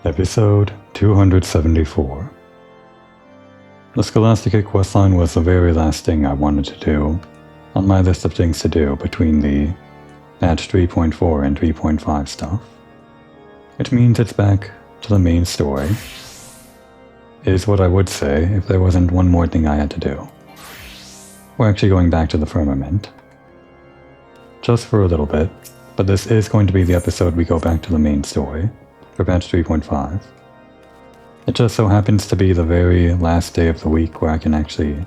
Episode 274. The Scholastica questline was the very last thing I wanted to do on my list of things to do between the patch 3.4 and 3.5 stuff. Which means it's back to the main story, is what I would say if there wasn't one more thing I had to do. We're actually going back to the firmament. Just for a little bit, but this is going to be the episode we go back to the main story. For patch 3.5. It just so happens to be the very last day of the week where I can actually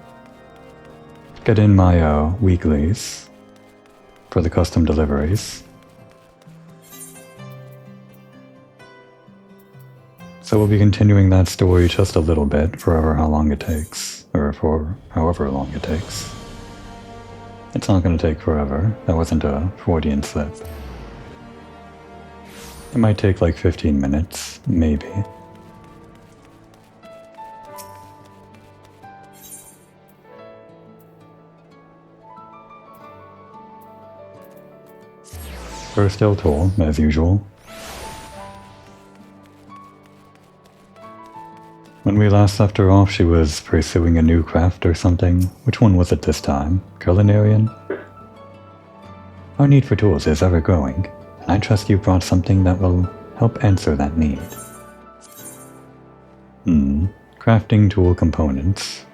get in my weeklies for the custom deliveries. So we'll be continuing that story just a little bit for how long it takes, or for however long it takes. It's not going to take forever. That wasn't a Freudian slip. It might take like 15 minutes, maybe. First L-Toll, as usual. When we last left her off, she was pursuing a new craft or something. Which one was it this time? Culinarian? Our need for tools is ever growing. I trust you brought something that will help answer that need. Crafting tool components.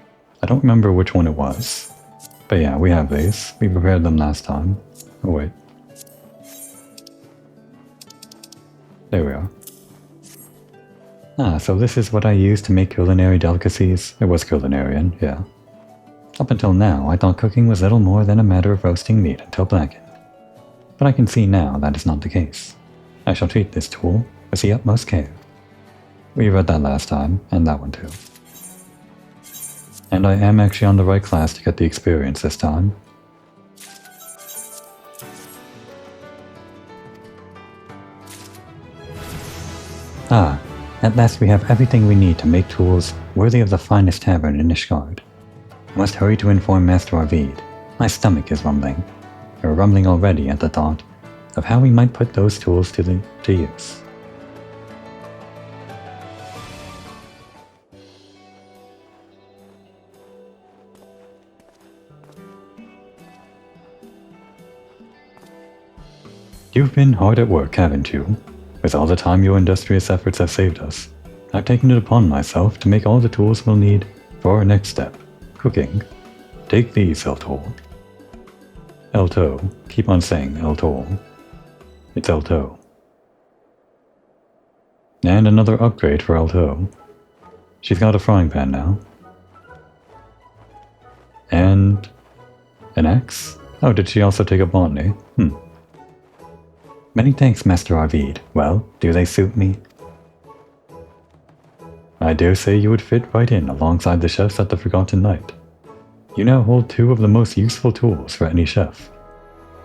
I don't remember which one it was. But yeah, we have these. We prepared them last time. Oh wait. There we are. Ah, so this is what I used to make culinary delicacies. It was culinarian, yeah. Up until now, I thought cooking was little more than a matter of roasting meat until blackened. But I can see now that is not the case. I shall treat this tool with the utmost care. We read that last time, and that one too. And I am actually on the right class to get the experience this time. Ah, at last we have everything we need to make tools worthy of the finest tavern in Ishgard. I must hurry to inform Master Arvid. My stomach is rumbling. Or rumbling already at the thought of how we might put those tools to use. You've been hard at work, haven't you? With all the time your industrious efforts have saved us, I've taken it upon myself to make all the tools we'll need for our next step, cooking. Take these, L-Toll. L-Toll. Keep on saying L-Toll. It's L-Toll. And another upgrade for L-Toll. She's got a frying pan now. And an axe? Oh, did she also take a botany? Many thanks, Master Arvid. Well, do they suit me? I dare say you would fit right in alongside the chefs at the Forgotten Night. You now hold two of the most useful tools for any chef.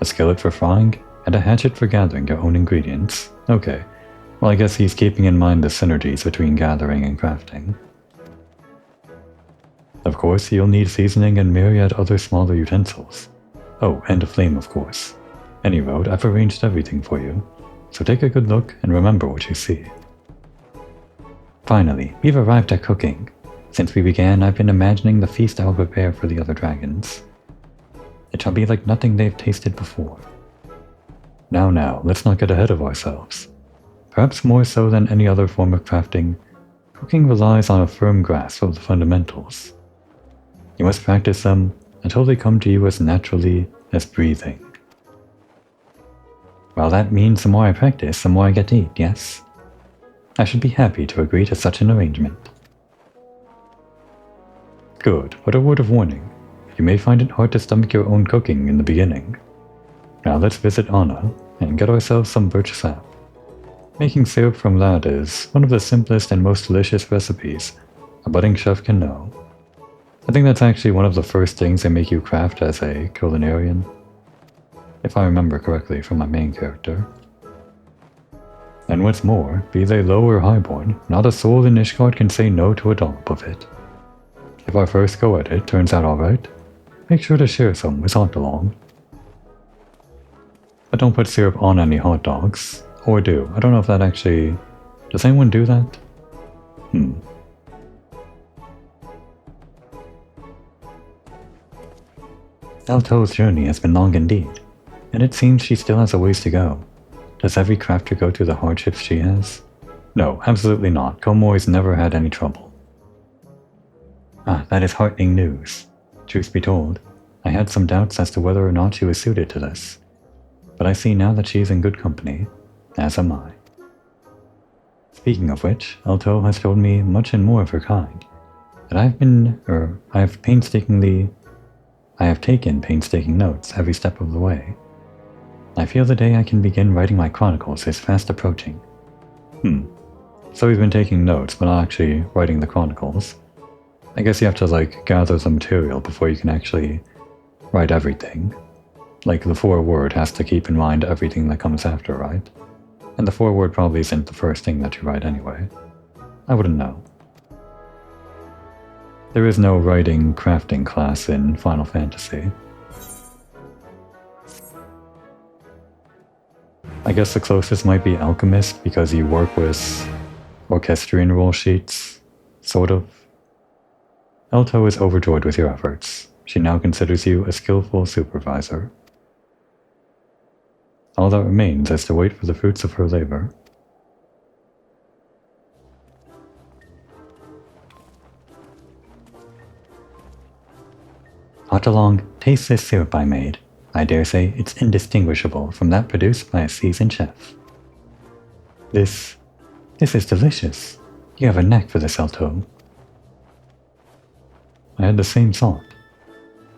A skillet for frying, and a hatchet for gathering your own ingredients. Okay, well I guess he's keeping in mind the synergies between gathering and crafting. Of course, you'll need seasoning and myriad other smaller utensils. Oh, and a flame, of course. Any road, I've arranged everything for you, so take a good look and remember what you see. Finally, we've arrived at cooking. Since we began, I've been imagining the feast I'll prepare for the other dragons. It shall be like nothing they've tasted before. Now, let's not get ahead of ourselves. Perhaps more so than any other form of crafting, cooking relies on a firm grasp of the fundamentals. You must practice them until they come to you as naturally as breathing. Well, that means the more I practice, the more I get to eat, yes? I should be happy to agree to such an arrangement. Good, but a word of warning. You may find it hard to stomach your own cooking in the beginning. Now let's visit Anna and get ourselves some birch sap. Making syrup from that is one of the simplest and most delicious recipes a budding chef can know. I think that's actually one of the first things they make you craft as a culinarian, if I remember correctly from my main character. And what's more, be they low or highborn, not a soul in Ishgard can say no to a dollop of it. If our first go at it turns out alright, make sure to share some with Aunt along. But don't put syrup on any hot dogs. Or do. I don't know if that actually Does anyone do that? Alto's journey has been long indeed, and it seems she still has a ways to go. Does every crafter go through the hardships she has? No, absolutely not. Komoi's never had any trouble. Ah, that is heartening news. Truth be told, I had some doubts as to whether or not she was suited to this. But I see now that she is in good company, as am I. Speaking of which, Alto has told me much and more of her kind, that I have taken painstaking notes every step of the way. I feel the day I can begin writing my chronicles is fast approaching. So we've been taking notes, but not actually writing the chronicles. I guess you have to, gather the material before you can actually write everything. The foreword has to keep in mind everything that comes after, right? And the foreword probably isn't the first thing that you write anyway. I wouldn't know. There is no writing crafting class in Final Fantasy. I guess the closest might be Alchemist because you work with orchestrion rule sheets, sort of. Alto is overjoyed with your efforts. She now considers you a skillful supervisor. All that remains is to wait for the fruits of her labor. Otalong, taste this syrup I made. I dare say it's indistinguishable from that produced by a seasoned chef. This is delicious. You have a knack for this, Alto. I had the same thought.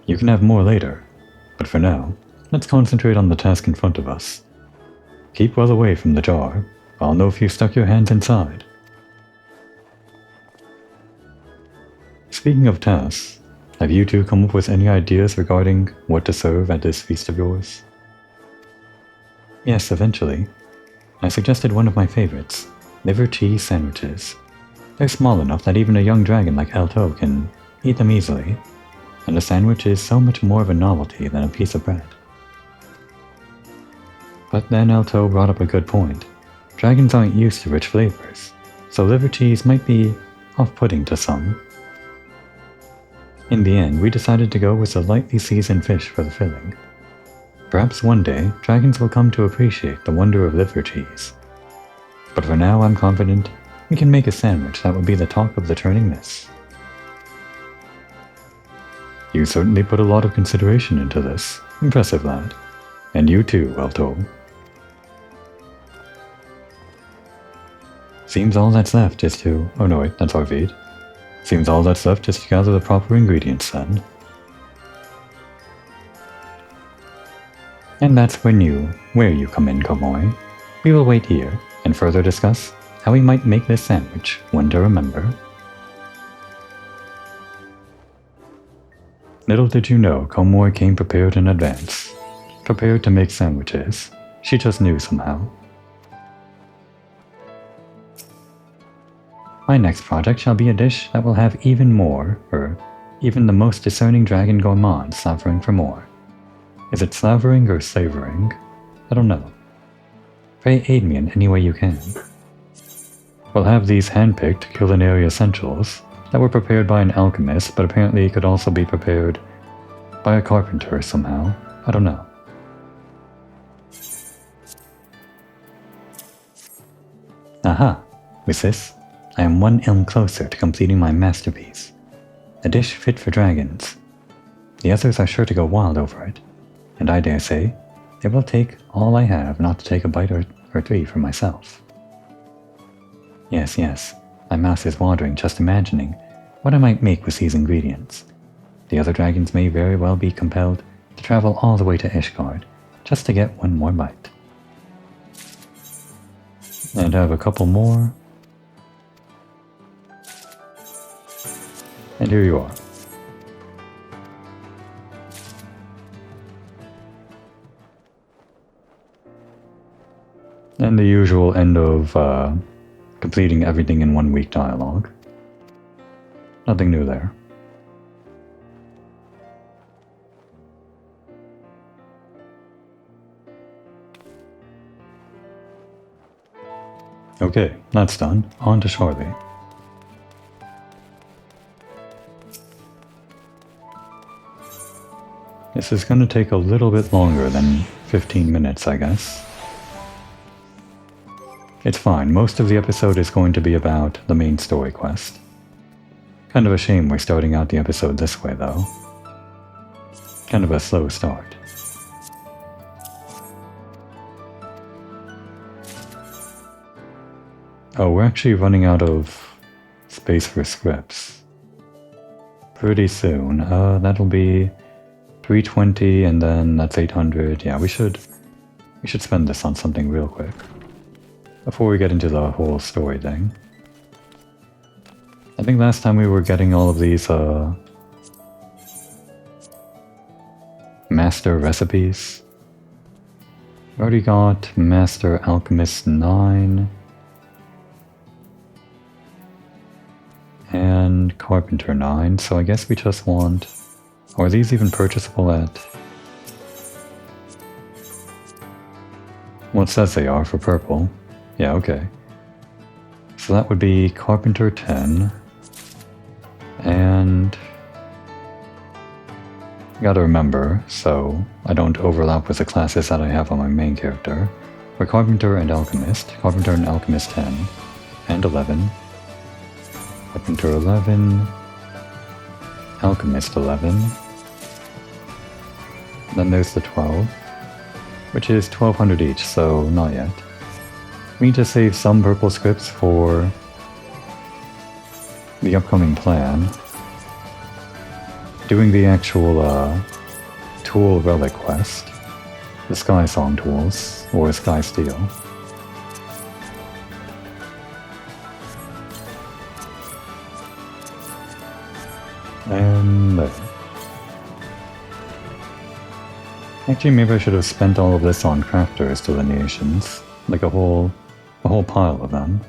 You can have more later, but for now, let's concentrate on the task in front of us. Keep well away from the jar. I'll know if you stuck your hands inside. Speaking of tasks, have you two come up with any ideas regarding what to serve at this feast of yours? Yes, eventually. I suggested one of my favorites, liver cheese sandwiches. They're small enough that even a young dragon like Alto can eat them easily, and a sandwich is so much more of a novelty than a piece of bread. But then Alto brought up a good point. Dragons aren't used to rich flavors, so liver cheese might be off-putting to some. In the end, we decided to go with a lightly seasoned fish for the filling. Perhaps one day, dragons will come to appreciate the wonder of liver cheese. But for now, I'm confident we can make a sandwich that will be the talk of the turning mess. You certainly put a lot of consideration into this. Impressive, lad. And you too, Alto. Seems all that's left is to... Oh no, wait, that's Arvid. Seems all that's left is to gather the proper ingredients then. And that's where you come in, Komoi. We will wait here and further discuss how we might make this sandwich one to remember. Little did you know Komoi came prepared in advance. Prepared to make sandwiches. She just knew somehow. My next project shall be a dish that will have even the most discerning dragon gourmand slavering for more. Is it slavering or savoring? I don't know. Pray aid me in any way you can. We'll have these hand-picked culinary essentials that were prepared by an alchemist, but apparently could also be prepared by a carpenter somehow. I don't know. Aha! With this, I am one ilm closer to completing my masterpiece. A dish fit for dragons. The others are sure to go wild over it, and I dare say it will take all I have not to take a bite or three for myself. Yes, my mouth is watering just imagining what I might make with these ingredients. The other dragons may very well be compelled to travel all the way to Ishgard just to get one more bite. And have a couple more. And here you are. And the usual end of completing everything in 1 week dialogue. Nothing new there. Okay, that's done. On to Charlie. This is going to take a little bit longer than 15 minutes, I guess. It's fine, most of the episode is going to be about the main story quest. Kind of a shame we're starting out the episode this way, though. Kind of a slow start. Oh, we're actually running out of space for scripts. Pretty soon. That'll be 320 and then that's 800. Yeah, we should spend this on something real quick. Before we get into the whole story thing. I think last time we were getting all of these, master recipes. We already got Master Alchemist 9. And Carpenter 9, so I guess we just want... Or are these even purchasable at... Well, it says they are for purple. Yeah, okay. So that would be Carpenter 10. And... Gotta remember, so I don't overlap with the classes that I have on my main character. For Carpenter and Alchemist. Carpenter and Alchemist 10. And 11. Carpenter 11. Alchemist 11. Then there's the 12. Which is 1200 each, so not yet. We need to save some purple scripts for the upcoming plan. Doing the actual tool relic quest. The Sky Song tools, or Sky Steel. And there. Actually, maybe I should have spent all of this on crafters delineations, like a whole pile of them.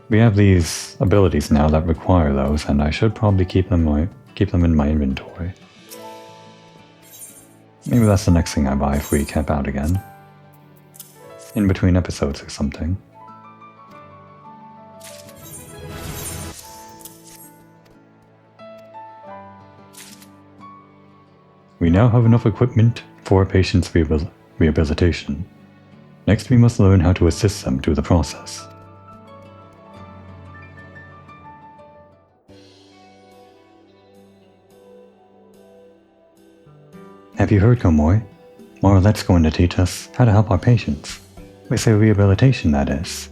We have these abilities now that require those, and I should probably keep them in my inventory. Maybe that's the next thing I buy if we cap out again. In between episodes or something. We now have enough equipment for a patient's rehabilitation. Next we must learn how to assist them through the process. Have you heard, Komoy? Marlette's going to teach us how to help our patients. With their rehabilitation, that is.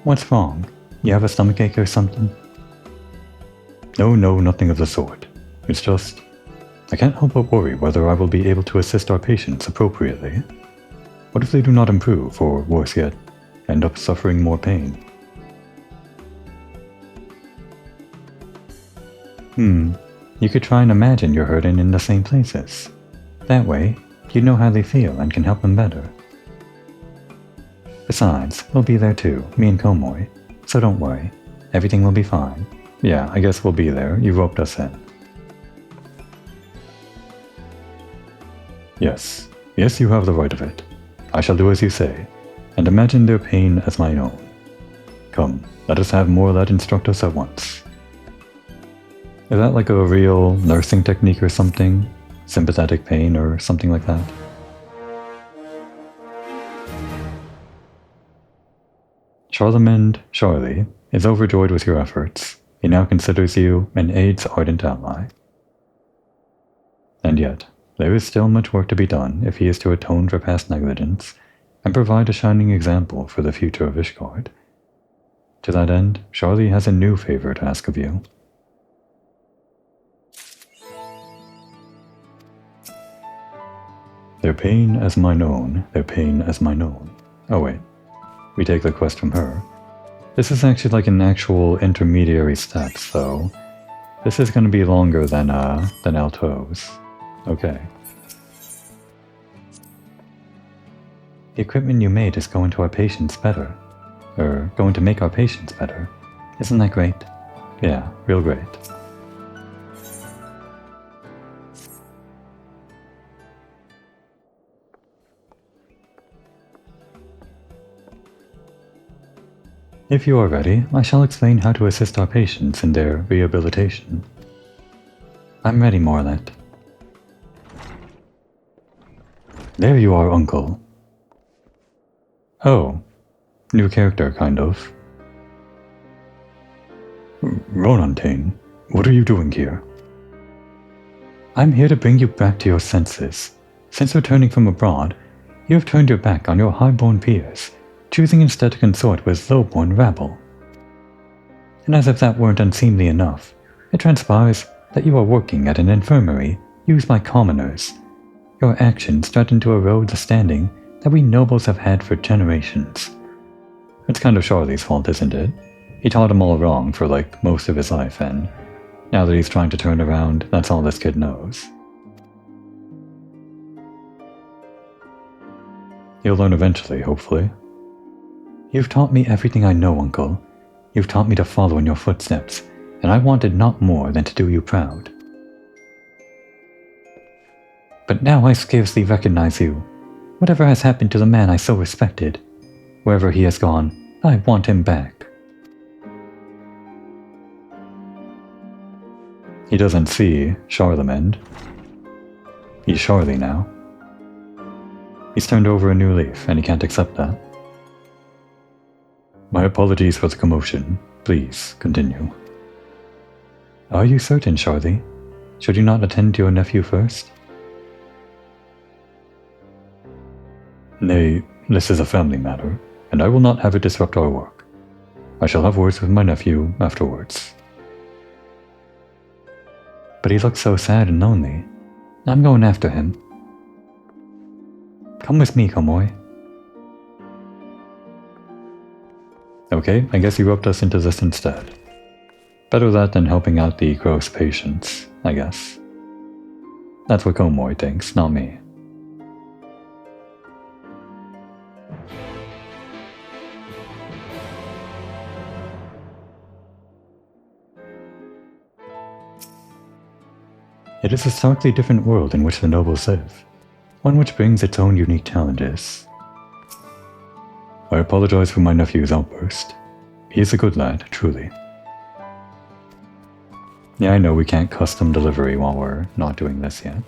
What's wrong? You have a stomachache or something? No, nothing of the sort. It's just... I can't help but worry whether I will be able to assist our patients appropriately. What if they do not improve, or worse yet, end up suffering more pain? You could try and imagine you're hurting in the same places. That way, you know how they feel and can help them better. Besides, we'll be there too, me and Komoy, so don't worry, everything will be fine. Yeah, I guess we'll be there, you roped us in. Yes, you have the right of it. I shall do as you say, and imagine their pain as mine own. Come, let us have more that instruct us at once. Is that like a real nursing technique or something? Sympathetic pain or something like that? Charlemagne Charlie is overjoyed with your efforts. He now considers you an aide's ardent ally. And yet, there is still much work to be done if he is to atone for past negligence and provide a shining example for the future of Ishgard. To that end, Charlie has a new favor to ask of you. Their pain as mine own, their pain as mine own. Oh wait, we take the quest from her. This is actually like an actual intermediary step, so this is going to be longer than Alto's. Okay. The equipment you made is going to our patients better. Or going to make our patients better. Isn't that great? Yeah, real great. If you are ready, I shall explain how to assist our patients in their rehabilitation. I'm ready, Morlet. There you are, Uncle. Oh, new character, kind of. Ronantane, what are you doing here? I'm here to bring you back to your senses. Since returning from abroad, you have turned your back on your high-born peers, choosing instead to consort with low-born rabble. And as if that weren't unseemly enough, it transpires that you are working at an infirmary used by commoners. Your actions threaten to erode the standing that we nobles have had for generations. It's kind of Charlie's fault, isn't it? He taught him all wrong for most of his life, and now that he's trying to turn around, that's all this kid knows. He'll learn eventually, hopefully. You've taught me everything I know, Uncle. You've taught me to follow in your footsteps, and I wanted not more than to do you proud. But now I scarcely recognize you. Whatever has happened to the man I so respected? Wherever he has gone, I want him back. He doesn't see Charlemagne. He's Charlie now. He's turned over a new leaf, and he can't accept that. My apologies for the commotion. Please, continue. Are you certain, Charlie? Should you not attend to your nephew first? Nay, this is a family matter, and I will not have it disrupt our work. I shall have words with my nephew afterwards. But he looks so sad and lonely. I'm going after him. Come with me, Komoy. Okay, I guess you roped us into this instead. Better that than helping out the gross patients, I guess. That's what Komoy thinks, not me. It is a starkly different world in which the nobles live, one which brings its own unique challenges. I apologize for my nephew's outburst. He is a good lad, truly. Yeah, I know we can't custom delivery while we're not doing this yet.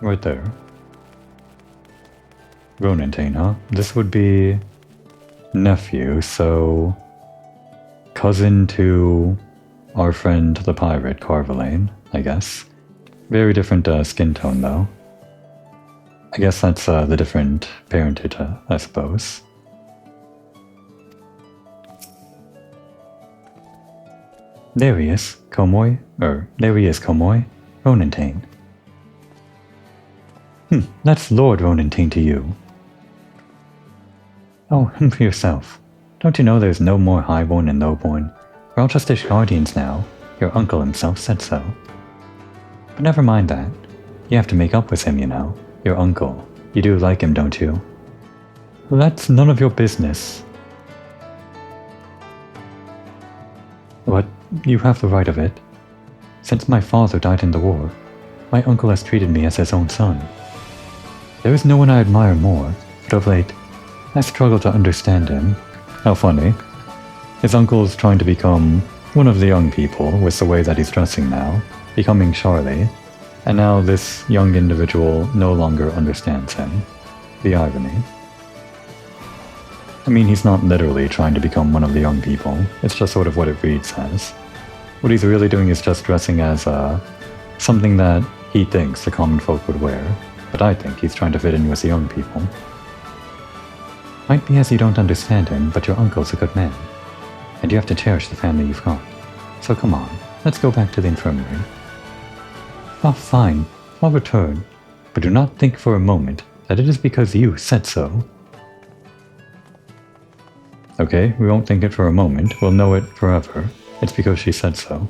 Right there. Ronantane, huh? This would be nephew, so cousin to our friend the pirate, Carvalane, I guess. Very different skin tone, though. I guess that's the different parentage, I suppose. There he is, Komoy. There he is, Komoy. Ronantane. That's Lord Ronantane to you. Oh, for yourself. Don't you know there's no more highborn and lowborn? We're all just his guardians now. Your uncle himself said so. But never mind that. You have to make up with him, you know. Your uncle. You do like him, don't you? Well, that's none of your business. But you have the right of it. Since my father died in the war, my uncle has treated me as his own son. There is no one I admire more, but of late, I struggle to understand him. How funny. His uncle's trying to become one of the young people with the way that he's dressing now, becoming Charlie, and now this young individual no longer understands him. The irony. I mean, he's not literally trying to become one of the young people, it's just sort of what it reads as. What he's really doing is just dressing as something that he thinks the common folk would wear, but I think he's trying to fit in with the young people. Might be as you don't understand him, but your uncle's a good man. And you have to cherish the family you've got. So come on, let's go back to the infirmary. Oh, fine, I'll return. But do not think for a moment that it is because you said so. Okay, we won't think it for a moment, we'll know it forever. It's because she said so.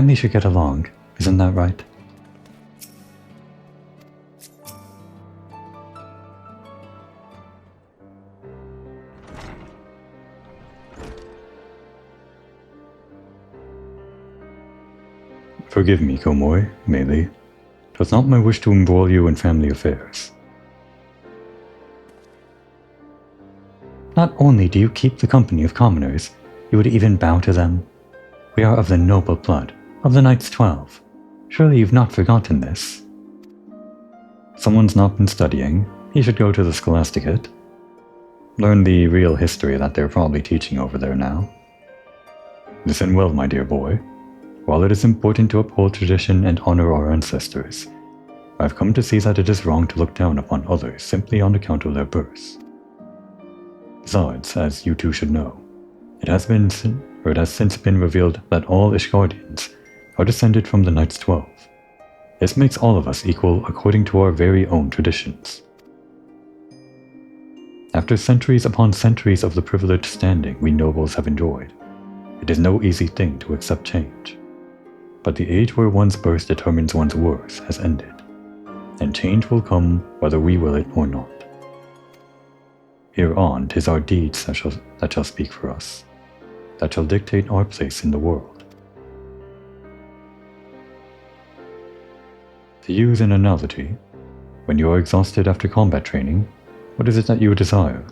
family should get along, isn't that right? Forgive me, Komoi, Meili. 'Twas not my wish to embroil you in family affairs. Not only do you keep the company of commoners, you would even bow to them. We are of the noble blood, of the Knights 12. Surely you've not forgotten this. Someone's not been studying. He should go to the Scholasticate. Learn the real history that they're probably teaching over there now. Listen well, my dear boy. While it is important to uphold tradition and honor our ancestors, I've come to see that it is wrong to look down upon others simply on account of their birth. Besides, as you two should know, it has since been revealed that all Ishgardians are descended from the Knights 12. This makes all of us equal according to our very own traditions. After centuries upon centuries of the privileged standing we nobles have enjoyed, it is no easy thing to accept change. But the age where one's birth determines one's worth has ended, and change will come whether we will it or not. Hereon 'tis our deeds that shall speak for us, that shall dictate our place in the world. To use an analogy, when you are exhausted after combat training, what is it that you desire?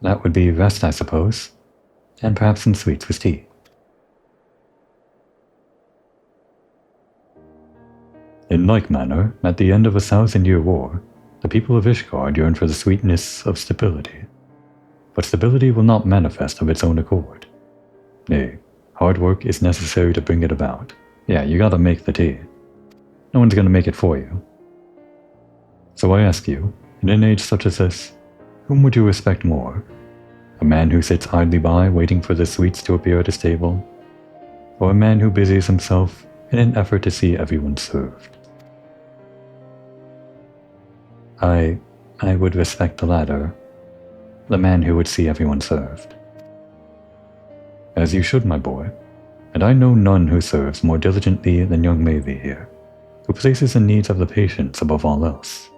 That would be rest, I suppose, and perhaps some sweets with tea. In like manner, at the end of a 1,000-year war, the people of Ishgard yearn for the sweetness of stability. But stability will not manifest of its own accord. Nay, hard work is necessary to bring it about. Yeah, you gotta make the tea. No one's gonna make it for you. So I ask you, in an age such as this, whom would you respect more? A man who sits idly by waiting for the sweets to appear at his table? Or a man who busies himself in an effort to see everyone served? I would respect the latter, the man who would see everyone served. As you should, my boy, and I know none who serves more diligently than young Meili here, who places the needs of the patients above all else.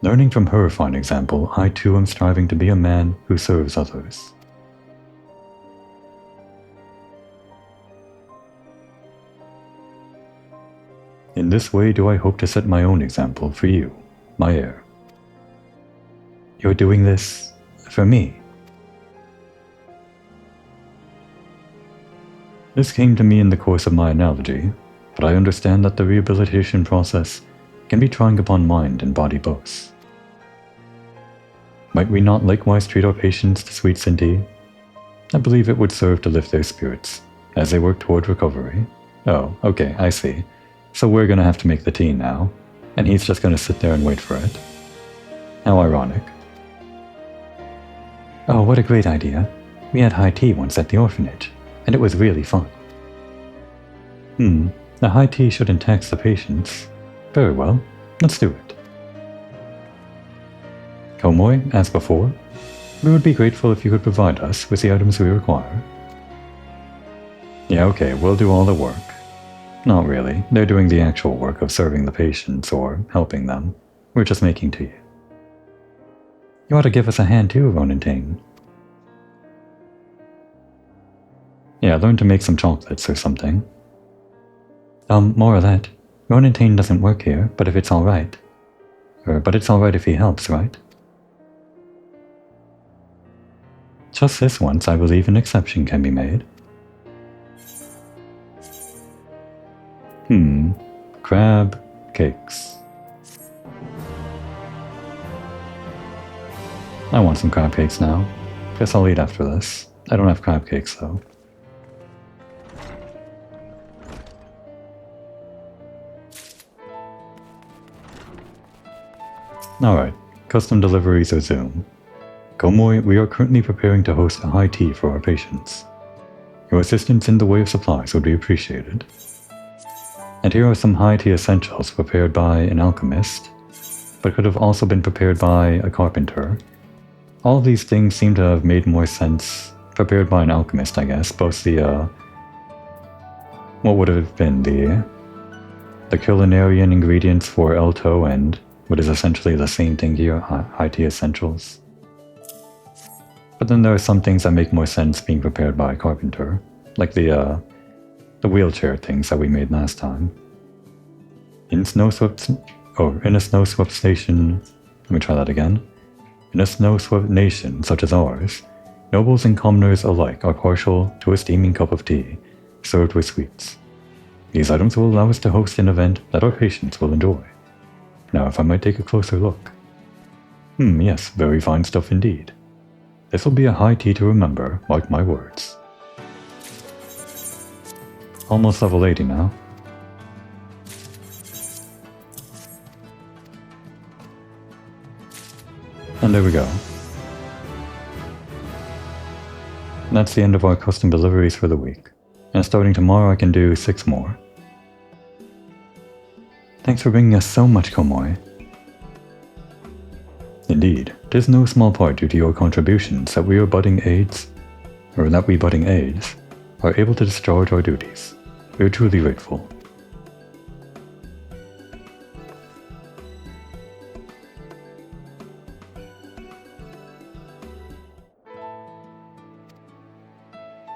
Learning from her fine example, I too am striving to be a man who serves others. In this way do I hope to set my own example for you, my heir. You're doing this for me. This came to me in the course of my analogy, but I understand that the rehabilitation process can be trying upon mind and body both. Might we not likewise treat our patients to sweets and tea? I believe it would serve to lift their spirits as they work toward recovery. Oh, okay, I see. So we're gonna have to make the tea now, and he's just gonna sit there and wait for it. How ironic. Oh, what a great idea. We had high tea once at the orphanage, and it was really fun. The high tea shouldn't tax the patients. Very well, let's do it. Komoi, as before, we would be grateful if you could provide us with the items we require. Yeah, okay, we'll do all the work. Not really, they're doing the actual work of serving the patients or helping them. We're just making tea. You ought to give us a hand too, Ronin-Tane. Yeah, learn to make some chocolates or something. More of that. Ronin-Tane doesn't work here, but if it's alright. But it's alright if he helps, right? Just this once, I believe an exception can be made. Crab cakes. I want some crab cakes now. Guess I'll eat after this. I don't have crab cakes though. Alright, custom deliveries resume. Komoi, we are currently preparing to host a high tea for our patients. Your assistance in the way of supplies would be appreciated. And here are some high-tea essentials prepared by an alchemist, but could have also been prepared by a carpenter. All of these things seem to have made more sense prepared by an alchemist, I guess. Both the, what would have been the culinarian ingredients for Elto and what is essentially the same thing here, high-tea essentials. But then there are some things that make more sense being prepared by a carpenter, like the wheelchair things that we made last time. In a snow-swept station, let me try that again. In a snow-swept nation such as ours, nobles and commoners alike are partial to a steaming cup of tea, served with sweets. These items will allow us to host an event that our patients will enjoy. Now if I might take a closer look. Yes, very fine stuff indeed. This will be a high tea to remember, mark my words. Almost level 80 now. And there we go. And that's the end of our custom deliveries for the week. And starting tomorrow I can do 6 more. Thanks for bringing us so much, Komoi. Indeed, 'tis no small part due to your contributions that we budding aides are able to discharge our duties. We are truly grateful.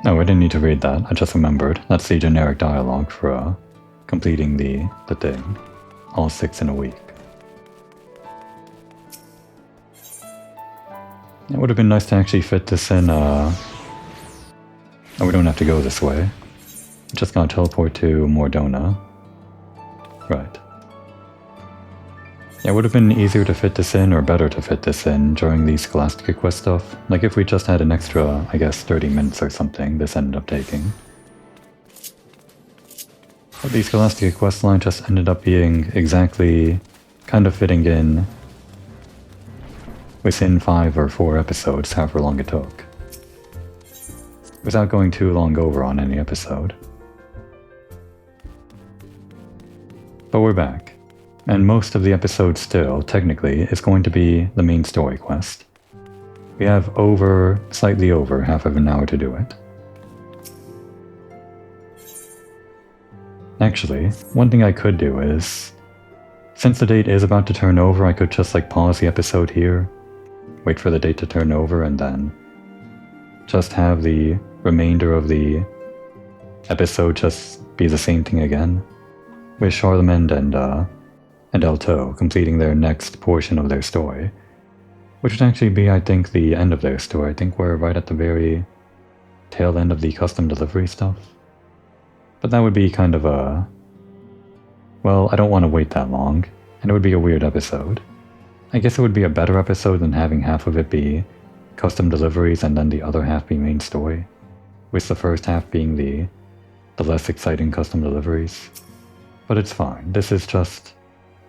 No, I didn't need to read that, I just remembered. That's the generic dialogue for completing the thing. All 6 in a week. It would have been nice to actually fit this in, oh, we don't have to go this way. Just gonna teleport to Mordona. Right. Yeah, it would have been easier to fit this in, or better to fit this in, during the Scholastica quest stuff. Like if we just had an extra, I guess, 30 minutes or something, this ended up taking. But the Scholastica quest line just ended up being exactly kind of fitting in within 5 or 4 episodes, however long it took. Without going too long over on any episode. But we're back. And most of the episode still, technically, is going to be the main story quest. We have slightly over half of an hour to do it. Actually, one thing I could do is, since the date is about to turn over, I could just pause the episode here, wait for the date to turn over, and then just have the remainder of the episode just be the same thing again, with Charlemagne and Elto completing their next portion of their story, which would actually be, I think, the end of their story. I think we're right at the very tail end of the custom delivery stuff. But that would be kind of a... well, I don't want to wait that long, and it would be a weird episode. I guess it would be a better episode than having half of it be custom deliveries and then the other half be main story, with the first half being the less exciting custom deliveries. But it's fine, this is just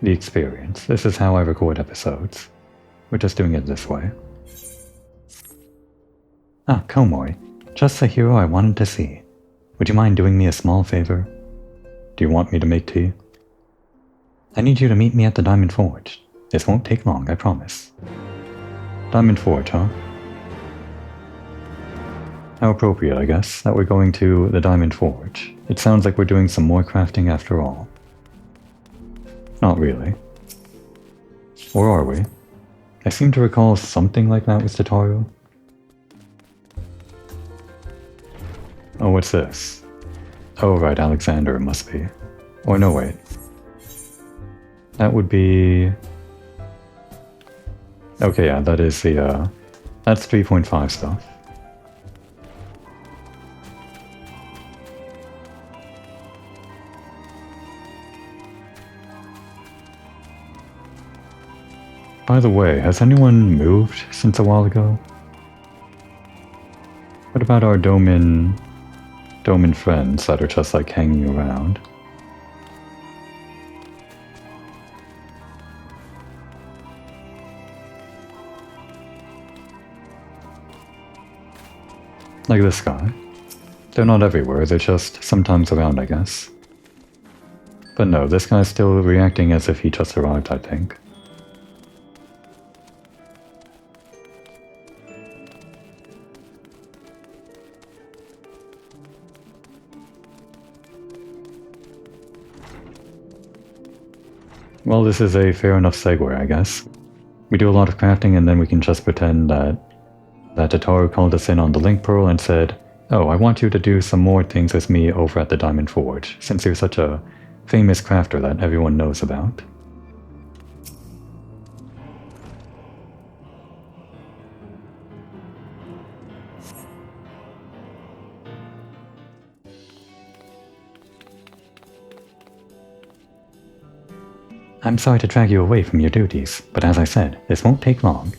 the experience. This is how I record episodes. We're just doing it this way. Ah, Komoi, just the hero I wanted to see. Would you mind doing me a small favor? Do you want me to make tea? I need you to meet me at the Diamond Forge. This won't take long, I promise. Diamond Forge, huh? How appropriate, I guess, that we're going to the Diamond Forge. It sounds like we're doing some more crafting after all. Not really. Or are we? I seem to recall something like that with Tataru. Oh, what's this? Oh, right, Alexander must be. Or no, wait. That would be... okay, yeah, that is the, that's 3.5 stuff. By the way, has anyone moved since a while ago? What about our Domin friends that are just hanging around? Like this guy. They're not everywhere, they're just sometimes around, I guess. But no, this guy's still reacting as if he just arrived, I think. Well, this is a fair enough segue, I guess. We do a lot of crafting and then we can just pretend that Tataru called us in on the link pearl and said, "Oh, I want you to do some more things with me over at the Diamond Forge, since you're such a famous crafter that everyone knows about." "I'm sorry to drag you away from your duties, but as I said, this won't take long.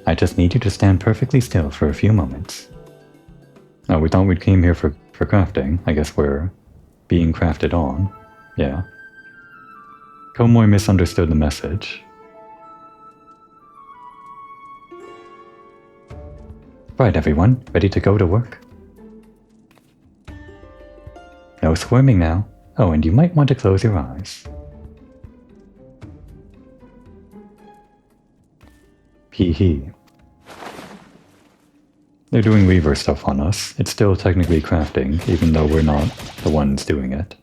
I just need you to stand perfectly still for a few moments." Oh, we thought we came here for crafting. I guess we're being crafted on. Yeah. Komoy misunderstood the message. "Right, everyone, ready to go to work?" "No squirming now. Oh, and you might want to close your eyes." Hee hee. They're doing Weaver stuff on us. It's still technically crafting, even though we're not the ones doing it.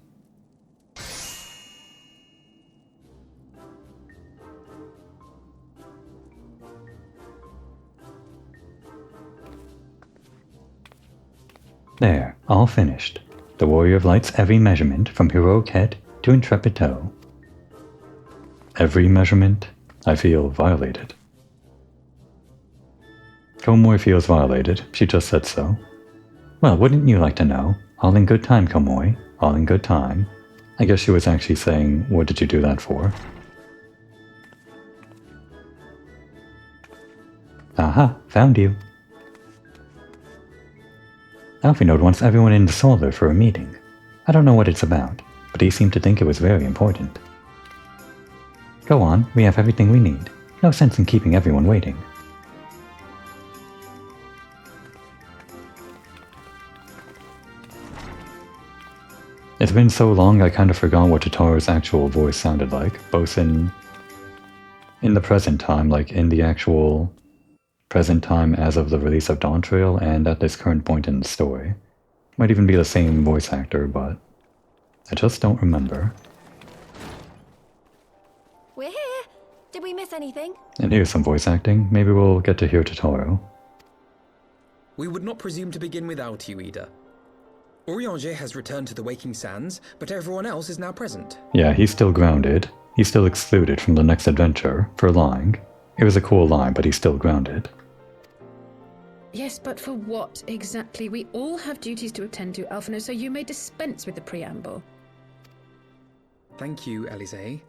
There, all finished. The Warrior of Light's every measurement, from heroic head to intrepid toe. Every measurement? I feel violated. Komoy feels violated. She just said so. Well, wouldn't you like to know? All in good time, Komoy. All in good time. I guess she was actually saying, what did you do that for? Aha, found you. Alphinaud wants everyone in the Solar for a meeting. I don't know what it's about, but he seemed to think it was very important. Go on, we have everything we need. No sense in keeping everyone waiting. It's been so long I kind of forgot what Tataru's actual voice sounded like, both in the present time, like in the actual present time as of the release of Dawntrail, and at this current point in the story. Might even be the same voice actor, but I just don't remember. We're here! Did we miss anything? And here's some voice acting. Maybe we'll get to hear Tataru. We would not presume to begin without you, Ida. Urianger has returned to the Waking Sands, but everyone else is now present. Yeah, he's still grounded. He's still excluded from the next adventure for lying. It was a cool lie, but he's still grounded. Yes, but for what exactly? We all have duties to attend to, Alphinaud, so you may dispense with the preamble. Thank you, Elysée.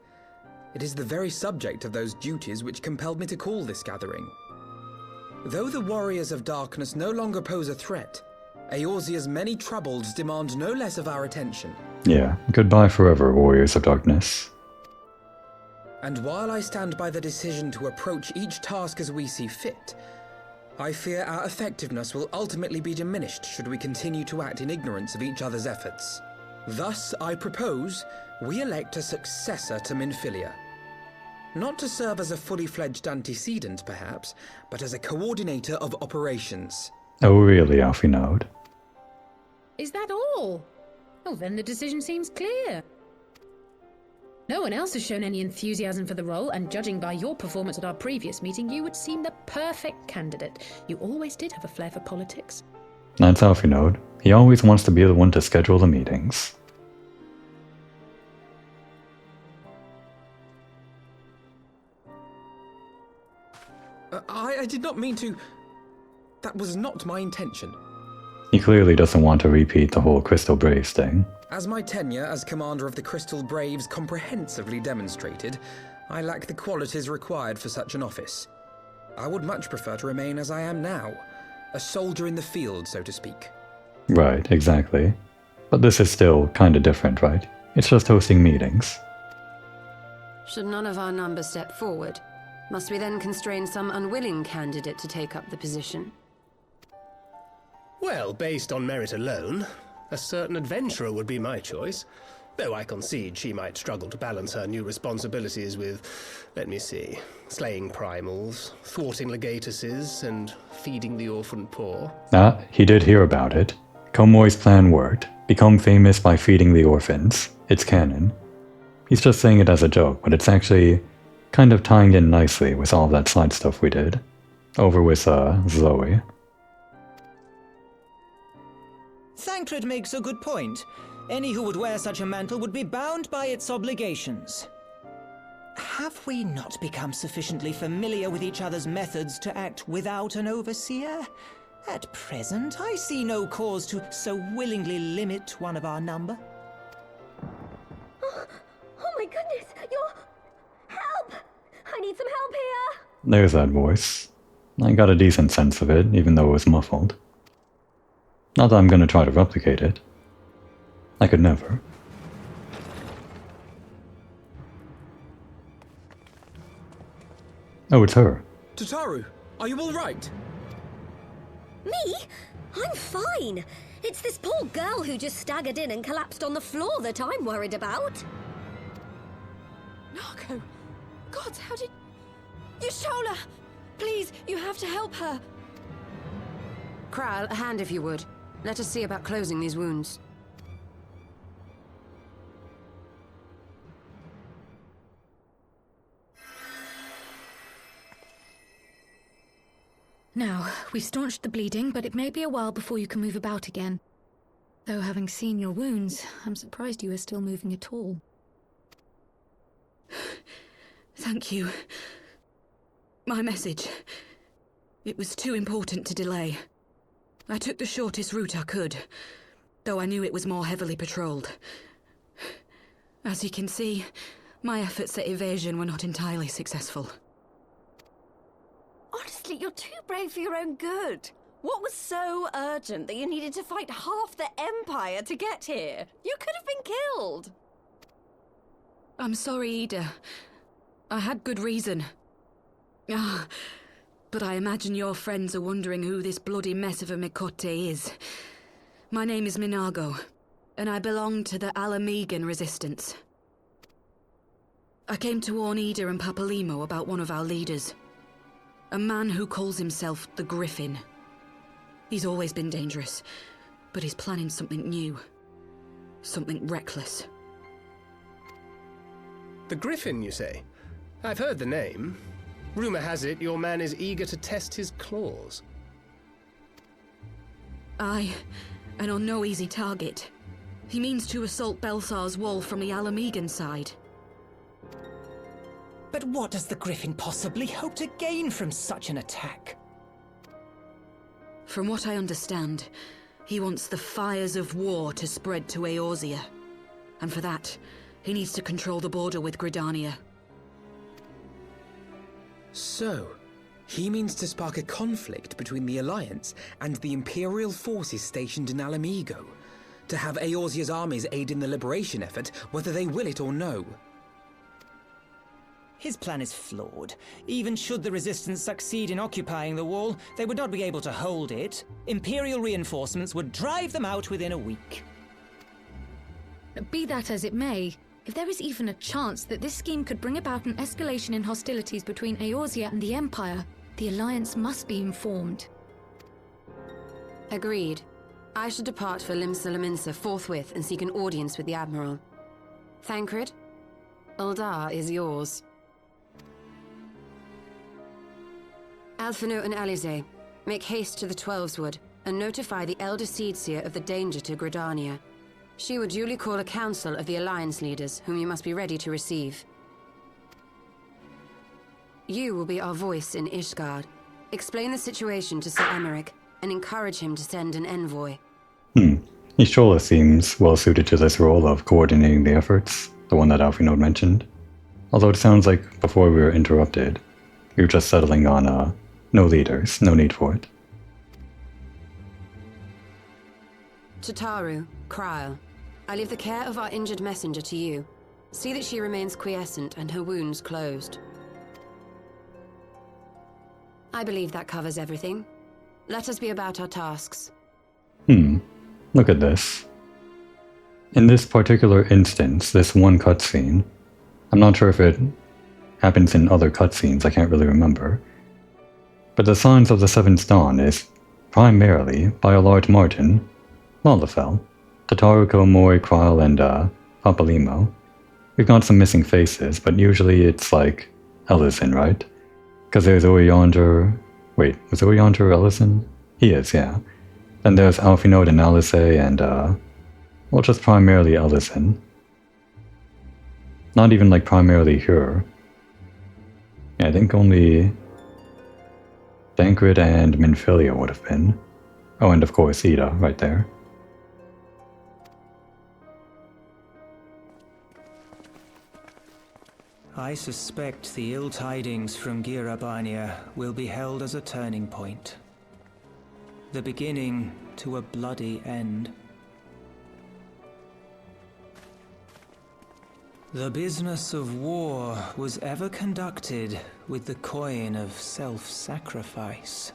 It is the very subject of those duties which compelled me to call this gathering. Though the Warriors of Darkness no longer pose a threat, Eorzea's many troubles demand no less of our attention. Yeah, goodbye forever, Warriors of Darkness. And while I stand by the decision to approach each task as we see fit, I fear our effectiveness will ultimately be diminished should we continue to act in ignorance of each other's efforts. Thus, I propose we elect a successor to Minfilia. Not to serve as a fully fledged antecedent, perhaps, but as a coordinator of operations. Oh really, Alphinaud? Is that all? Oh, then the decision seems clear. No one else has shown any enthusiasm for the role, and judging by your performance at our previous meeting, you would seem the perfect candidate. You always did have a flair for politics. That's Alphinaud. He always wants to be the one to schedule the meetings. I did not mean to... That was not my intention. He clearly doesn't want to repeat the whole Crystal Braves thing. As my tenure as commander of the Crystal Braves comprehensively demonstrated, I lack the qualities required for such an office. I would much prefer to remain as I am now, a soldier in the field, so to speak. Right, exactly. But this is still kinda different, right? It's just hosting meetings. Should none of our number step forward, must we then constrain some unwilling candidate to take up the position? Well, based on merit alone, a certain adventurer would be my choice. Though I concede she might struggle to balance her new responsibilities with, let me see, slaying primals, thwarting legatuses, and feeding the orphan poor. Ah, he did hear about it. Comoy's plan worked. Become famous by feeding the orphans. It's canon. He's just saying it as a joke, but it's actually kind of tying in nicely with all that side stuff we did. Over with, Zoe. Thancred makes a good point. Any who would wear such a mantle would be bound by its obligations. Have we not become sufficiently familiar with each other's methods to act without an overseer? At present, I see no cause to so willingly limit one of our number. Oh my goodness, help! I need some help here! There's that voice. I got a decent sense of it, even though it was muffled. Not that I'm gonna try to replicate it. I could never. Oh, it's her. Tataru, are you all right? Me? I'm fine. It's this poor girl who just staggered in and collapsed on the floor that I'm worried about. Narco! God, how did... Yashola! Please, you have to help her! Kral, a hand if you would. Let us see about closing these wounds. Now, we've staunched the bleeding, but it may be a while before you can move about again. Though having seen your wounds, I'm surprised you are still moving at all. Thank you. My message. It was too important to delay. I took the shortest route I could, though I knew it was more heavily patrolled. As you can see, my efforts at evasion were not entirely successful. Honestly, you're too brave for your own good. What was so urgent that you needed to fight half the Empire to get here? You could have been killed. I'm sorry, Ida. I had good reason. But I imagine your friends are wondering who this bloody mess of a Mikote is. My name is Minago, and I belong to the Alamegan Resistance. I came to warn Ida and Papalimo about one of our leaders. A man who calls himself the Griffin. He's always been dangerous, but he's planning something new. Something reckless. The Griffin, you say? I've heard the name. Rumor has it your man is eager to test his claws. Aye, and on no easy target. He means to assault Belsar's wall from the Alamegan side. But what does the Griffin possibly hope to gain from such an attack? From what I understand, he wants the fires of war to spread to Eorzea. And for that, he needs to control the border with Gridania. So, he means to spark a conflict between the Alliance and the Imperial forces stationed in Alamigo, to have Eorzea's armies aid in the liberation effort, whether they will it or no. His plan is flawed. Even should the Resistance succeed in occupying the wall, they would not be able to hold it. Imperial reinforcements would drive them out within a week. Be that as it may, if there is even a chance that this scheme could bring about an escalation in hostilities between Eorzea and the Empire, the Alliance must be informed. Agreed. I should depart for Limsa forthwith and seek an audience with the Admiral. Thancred, Uldar is yours. Alphino and Alize, make haste to the Twelveswood and notify the Elder Seedseer of the danger to Gridania. She will duly call a council of the Alliance leaders, whom you must be ready to receive. You will be our voice in Ishgard. Explain the situation to Sir Emmerich, and encourage him to send an envoy. Ishola seems well suited to this role of coordinating the efforts, the one that Alphino mentioned. Although it sounds like before we were interrupted, we were just settling on, no leaders, no need for it. Tataru, Krile, I leave the care of our injured messenger to you. See that she remains quiescent and her wounds closed. I believe that covers everything. Let us be about our tasks. Look at this. In this particular instance, this one cutscene, I'm not sure if it happens in other cutscenes, I can't really remember, but the Signs of the Seventh Dawn is primarily, by a large margin, Lalafell, Tataru, Komori, Kryl, and Papalimo. We've got some missing faces, but usually it's like Ellison, right? Because there's Oriander... Wait, was Oriander Ellison? He is, yeah. Then there's Alfinode and Alice and, well, just primarily Ellison. Not even, like, primarily her. Yeah, I think only Dankrid and Minfilia would have been. Oh, and of course Ida, right there. I suspect the ill tidings from Girabania will be held as a turning point. The beginning to a bloody end. The business of war was ever conducted with the coin of self-sacrifice.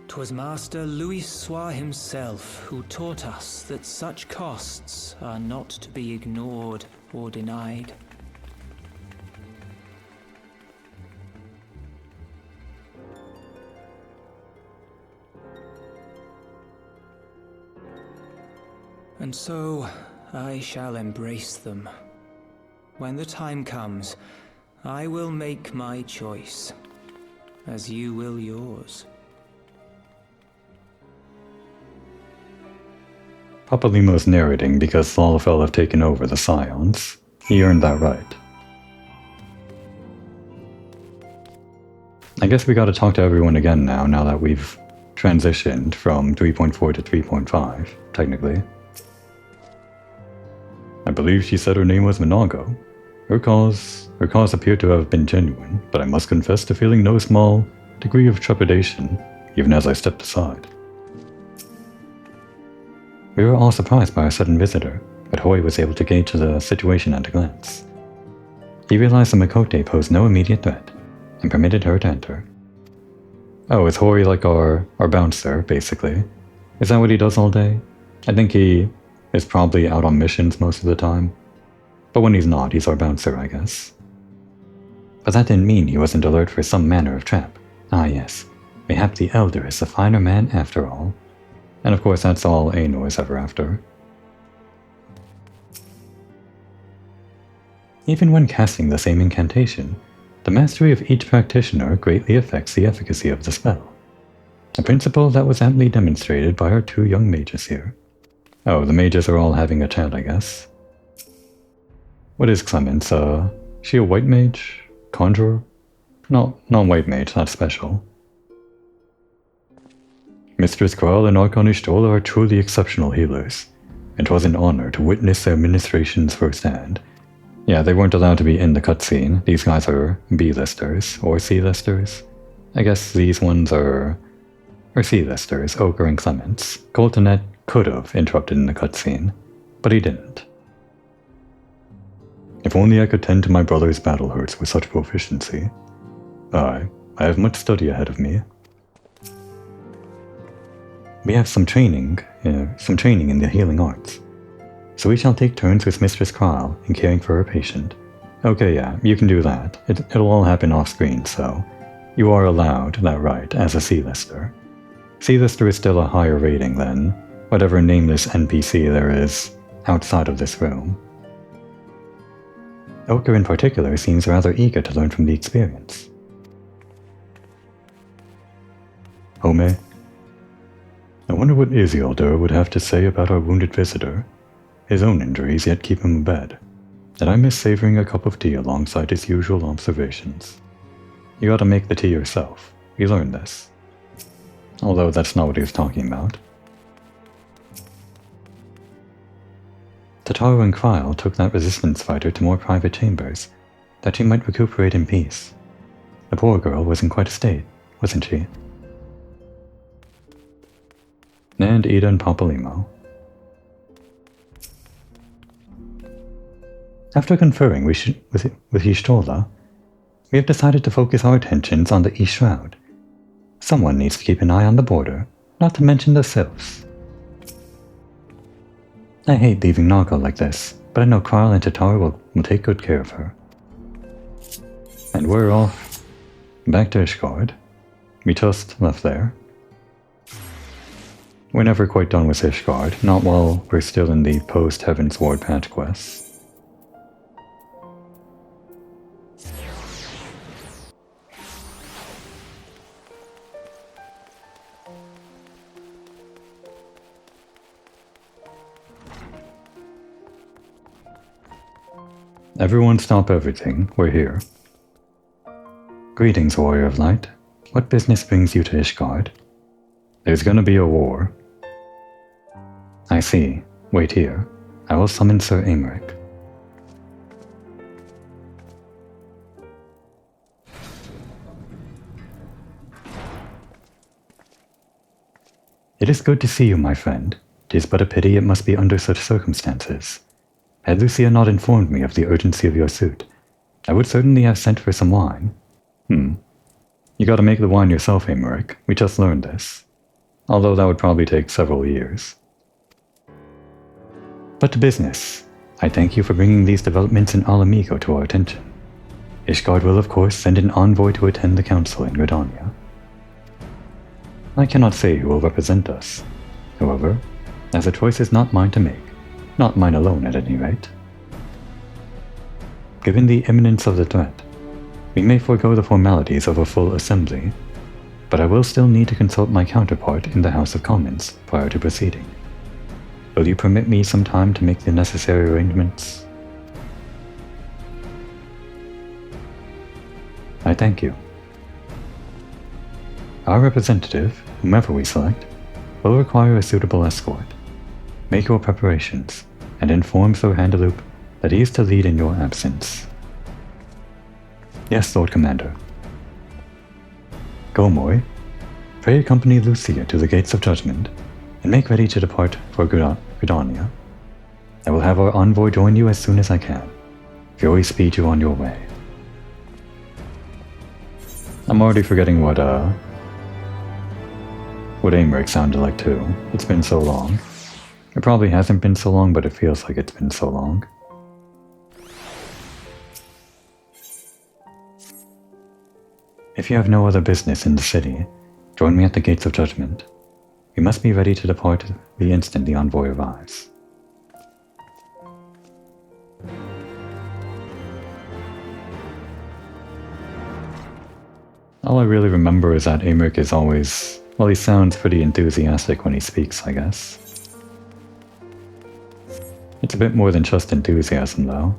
'Twas Master Louis Soir himself who taught us that such costs are not to be ignored or denied. And so, I shall embrace them. When the time comes, I will make my choice, as you will yours. Papalimo's narrating because Lalafell have taken over the Scions. He earned that right. I guess we gotta talk to everyone again now that we've transitioned from 3.4 to 3.5, technically. I believe she said her name was Minago. Her cause appeared to have been genuine, but I must confess to feeling no small degree of trepidation, even as I stepped aside. We were all surprised by our sudden visitor, but Hoi was able to gauge the situation at a glance. He realized the Mikote posed no immediate threat, and permitted her to enter. Oh, is Hori like our bouncer, basically? Is that what he does all day? I think he is probably out on missions most of the time. But when he's not, he's our bouncer, I guess. But that didn't mean he wasn't alert for some manner of trap. Ah yes, mayhap the Elder is the finer man after all. And of course that's all Aenor is ever after. Even when casting the same incantation, the mastery of each practitioner greatly affects the efficacy of the spell. A principle that was amply demonstrated by our two young mages here. Oh, the mages are all having a chat, I guess. What is Clemence? She a white mage? Conjurer? No, not white mage, that's special. Mistress Kryl and Archon Ishtola are truly exceptional healers. It was an honor to witness their ministrations firsthand. Yeah, they weren't allowed to be in the cutscene. These guys are B-listers, or C-listers. I guess these ones are C-listers, Ochre and Clemence. Coltonet could have interrupted in the cutscene, but he didn't. If only I could tend to my brother's battle hurts with such proficiency. I have much study ahead of me. We have some training in the healing arts. So we shall take turns with Mistress Kryl in caring for her patient. Okay, yeah, you can do that. It'll all happen off-screen, so you are allowed that right as a C-lister. C-lister is still a higher rating than whatever nameless NPC there is outside of this room. Ochre in particular seems rather eager to learn from the experience. Home? I wonder what Isildur would have to say about our wounded visitor. His own injuries yet keep him abed. Did I miss savoring a cup of tea alongside his usual observations? You gotta make the tea yourself. We learned this. Although that's not what he was talking about. Tataru and Kryl took that resistance fighter to more private chambers, that she might recuperate in peace. The poor girl was in quite a state, wasn't she? And Ida and Papalimo. After conferring with Ishtola, we have decided to focus our attentions on the East Shroud. Someone needs to keep an eye on the border, not to mention the sylphs. I hate leaving Naga like this, but I know Karl and Tatar will take good care of her. And we're off back to Ishgard. We just left there. We're never quite done with Ishgard, not while we're still in the post-Heavensward patch quests. Everyone stop everything, we're here. Greetings, Warrior of Light. What business brings you to Ishgard? There's gonna be a war. I see. Wait here. I will summon Sir Aymeric. It is good to see you, my friend. 'Tis but a pity it must be under such circumstances. Had Lucia not informed me of the urgency of your suit, I would certainly have sent for some wine. You gotta make the wine yourself, Aymeric. We just learned this. Although that would probably take several years. But to business. I thank you for bringing these developments in Alamigo to our attention. Ishgard will of course send an envoy to attend the council in Gridania. I cannot say who will represent us. However, as the choice is not mine to make, not mine alone at any rate. Given the imminence of the threat, we may forego the formalities of a full assembly, but I will still need to consult my counterpart in the House of Commons prior to proceeding. Will you permit me some time to make the necessary arrangements? I thank you. Our representative, whomever we select, will require a suitable escort. Make your preparations, and inform Sir Handaloop that he is to lead in your absence. Yes, Lord Commander. Go, Moy. Pray accompany Lucia to the Gates of Judgment, and make ready to depart for Gridania. I will have our envoy join you as soon as I can. Fury speed you on your way. I'm already forgetting what Aymeric sounded like too. It's been so long. It probably hasn't been so long, but it feels like it's been so long. If you have no other business in the city, join me at the Gates of Judgment. We must be ready to depart the instant the envoy arrives. All I really remember is that Aymeric is always... well, he sounds pretty enthusiastic when he speaks, I guess. It's a bit more than just enthusiasm, though.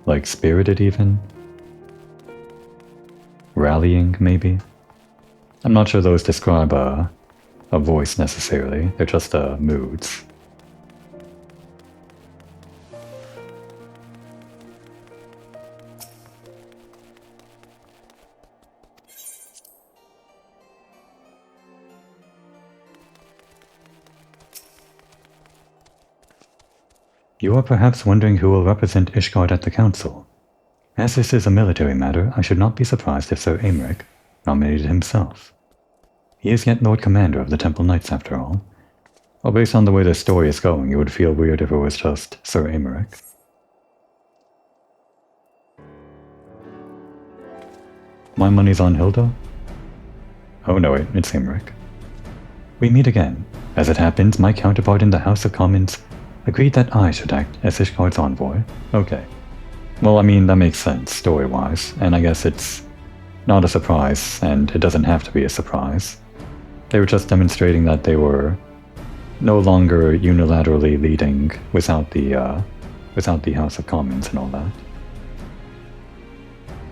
Like spirited, even? Rallying, maybe? I'm not sure those describe a voice necessarily, they're just moods. You are perhaps wondering who will represent Ishgard at the council. As this is a military matter, I should not be surprised if Sir Aymeric nominated himself. He is yet Lord Commander of the Temple Knights after all. Well, based on the way the story is going, it would feel weird if it was just Sir Aymeric. My money's on Hilda? Oh no, wait, it's Aymeric. We meet again. As it happens, my counterpart in the House of Commons agreed that I should act as Ishgard's envoy. Okay. Well, I mean, that makes sense, story-wise, and I guess it's not a surprise, and it doesn't have to be a surprise. They were just demonstrating that they were no longer unilaterally leading without the House of Commons and all that.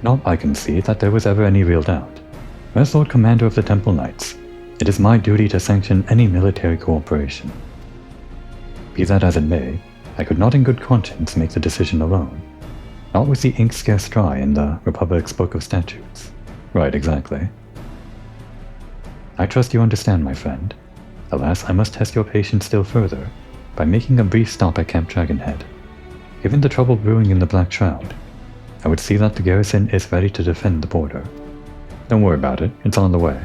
Not I can see that there was ever any real doubt. As Lord Commander of the Temple Knights, it is my duty to sanction any military cooperation. Be that as it may, I could not in good conscience make the decision alone. Not with the ink scarce dry in the Republic's Book of Statutes. Right, exactly. I trust you understand, my friend. Alas, I must test your patience still further by making a brief stop at Camp Dragonhead. Given the trouble brewing in the Black Shroud, I would see that the garrison is ready to defend the border. Don't worry about it, it's on the way.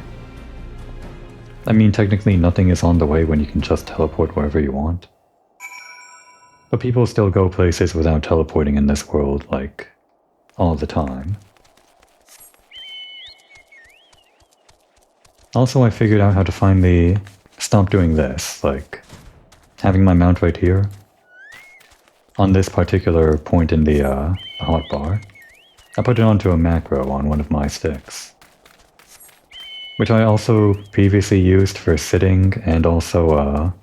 I mean, technically nothing is on the way when you can just teleport wherever you want. But people still go places without teleporting in this world, like, all the time. Also, I figured out how to finally stop doing this, like, having my mount right here, on this particular point in the hotbar. I put it onto a macro on one of my sticks, which I also previously used for sitting and also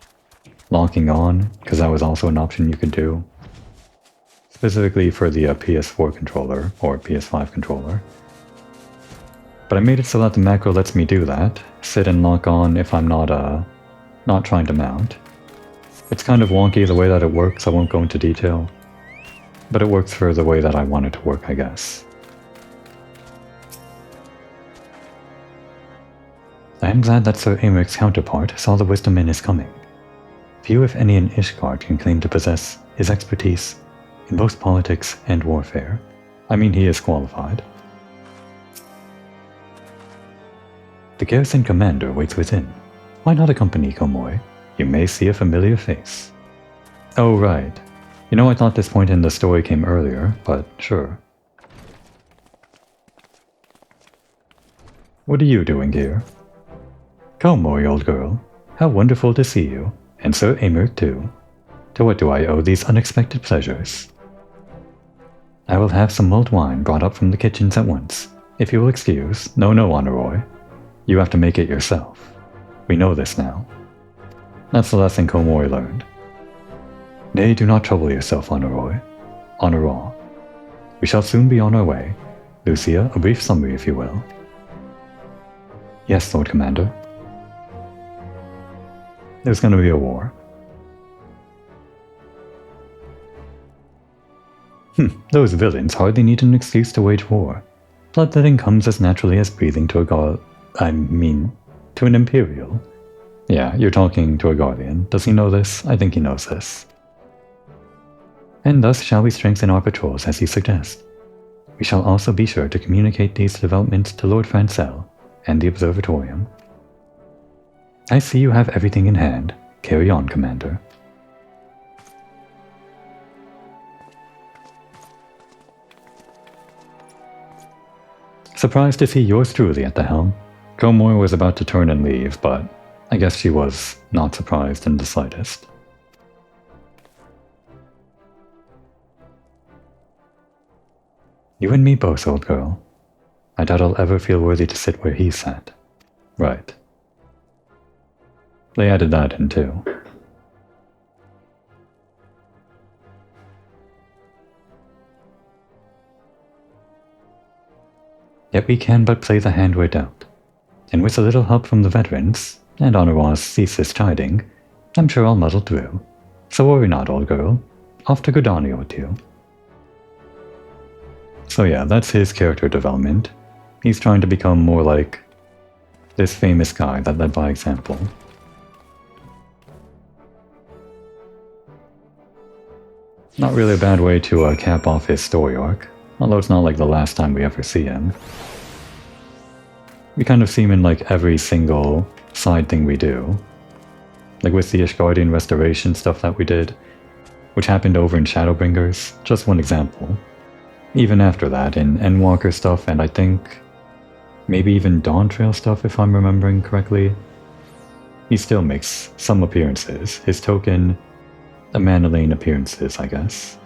locking on, because that was also an option you could do, specifically for the PS4 controller or PS5 controller. But I made it so that the macro lets me do that, sit and lock on if I'm not trying to mount. It's kind of wonky the way that it works, I won't go into detail, but it works for the way that I want it to work, I guess. I am glad that Sir Americ's counterpart saw the wisdom in his coming. Few if any in Ishgard can claim to possess his expertise in both politics and warfare. I mean, he is qualified. The garrison commander waits within. Why not accompany Komoy? You may see a familiar face. Oh, right. You know, I thought this point in the story came earlier, but sure. What are you doing here? Komoy, old girl. How wonderful to see you, and Sir Americ too. To what do I owe these unexpected pleasures? I will have some mulled wine brought up from the kitchens at once, if you will excuse. No, Honorroy. You have to make it yourself. We know this now. That's the lesson Komoy learned. Nay, do not trouble yourself, Honorroy. Honoraw. We shall soon be on our way. Lucia, a brief summary, if you will. Yes, Lord Commander. There's going to be a war. Those villains hardly need an excuse to wage war. Bloodletting comes as naturally as breathing to to an Imperial. Yeah, you're talking to a Guardian. Does he know this? I think he knows this. And thus shall we strengthen our patrols as you suggest. We shall also be sure to communicate these developments to Lord Francel and the Observatorium. I see you have everything in hand. Carry on, Commander. Surprised to see yours truly at the helm. Komoy was about to turn and leave, but I guess she was not surprised in the slightest. You and me both, old girl. I doubt I'll ever feel worthy to sit where he sat. Right. They added that in too. Yet we can but play the hand we're dealt. And with a little help from the veterans, and Honoraw's ceaseless chiding, I'm sure I'll muddle through. So worry not, old girl. Off to Gridania with you. So yeah, that's his character development. He's trying to become more like this famous guy that led by example. Not really a bad way to cap off his story arc, although it's not like the last time we ever see him. We kind of see him in like every single side thing we do. Like with the Ishgardian restoration stuff that we did, which happened over in Shadowbringers, just one example. Even after that, in Endwalker stuff, and I think maybe even Dawntrail stuff if I'm remembering correctly, he still makes some appearances. His token Amanda Lane appearances, I guess.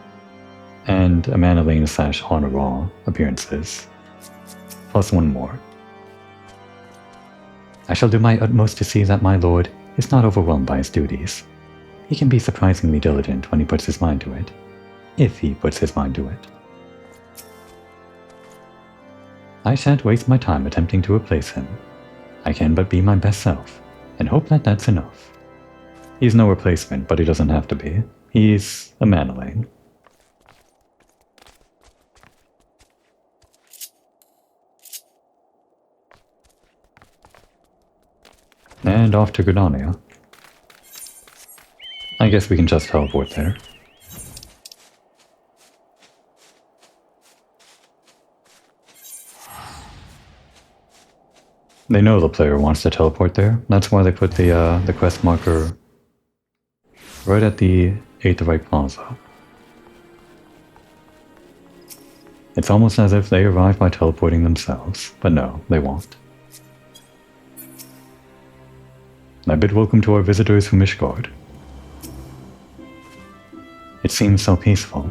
And Amanda Lane / Honor Raw appearances. Plus one more. I shall do my utmost to see that my lord is not overwhelmed by his duties. He can be surprisingly diligent when he puts his mind to it. If he puts his mind to it. I shan't waste my time attempting to replace him. I can but be my best self, and hope that that's enough. He's no replacement, but he doesn't have to be. He's a Manaling. And off to Gridania. I guess we can just teleport there. They know the player wants to teleport there. That's why they put the quest marker right at the Aetherite Plaza. It's almost as if they arrive by teleporting themselves, but no, they won't. I bid welcome to our visitors from Ishgard. It seems so peaceful.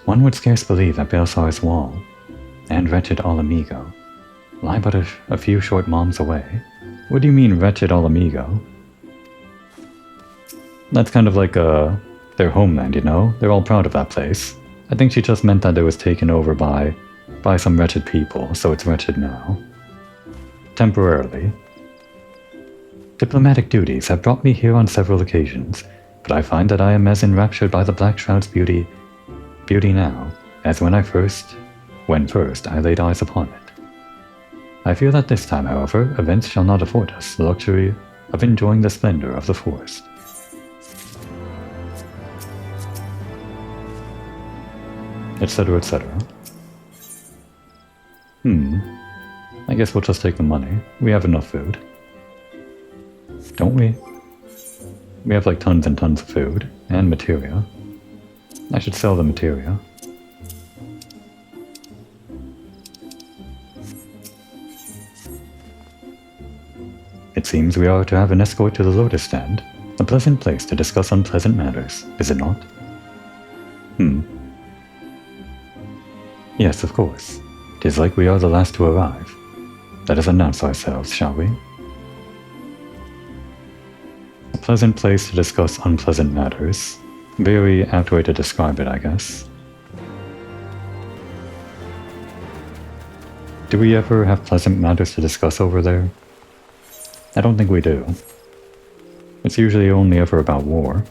One would scarce believe that Belsar's wall and wretched Alamigo lie but a few short moms away. What do you mean, wretched Alamigo? That's kind of like their homeland, you know? They're all proud of that place. I think she just meant that it was taken over by some wretched people, so it's wretched now. Temporarily. Diplomatic duties have brought me here on several occasions, but I find that I am as enraptured by the Black Shroud's beauty now, as when first I laid eyes upon it. I fear that this time, however, events shall not afford us the luxury of enjoying the splendor of the forest. Etc., etc. I guess we'll just take the money. We have enough food. Don't we? We have like tons and tons of food and materia. I should sell the materia. It seems we are to have an escort to the Lotus Stand. A pleasant place to discuss unpleasant matters, is it not? Yes, of course. 'Tis like we are the last to arrive. Let us announce ourselves, shall we? A pleasant place to discuss unpleasant matters. Very apt way to describe it, I guess. Do we ever have pleasant matters to discuss over there? I don't think we do. It's usually only ever about war.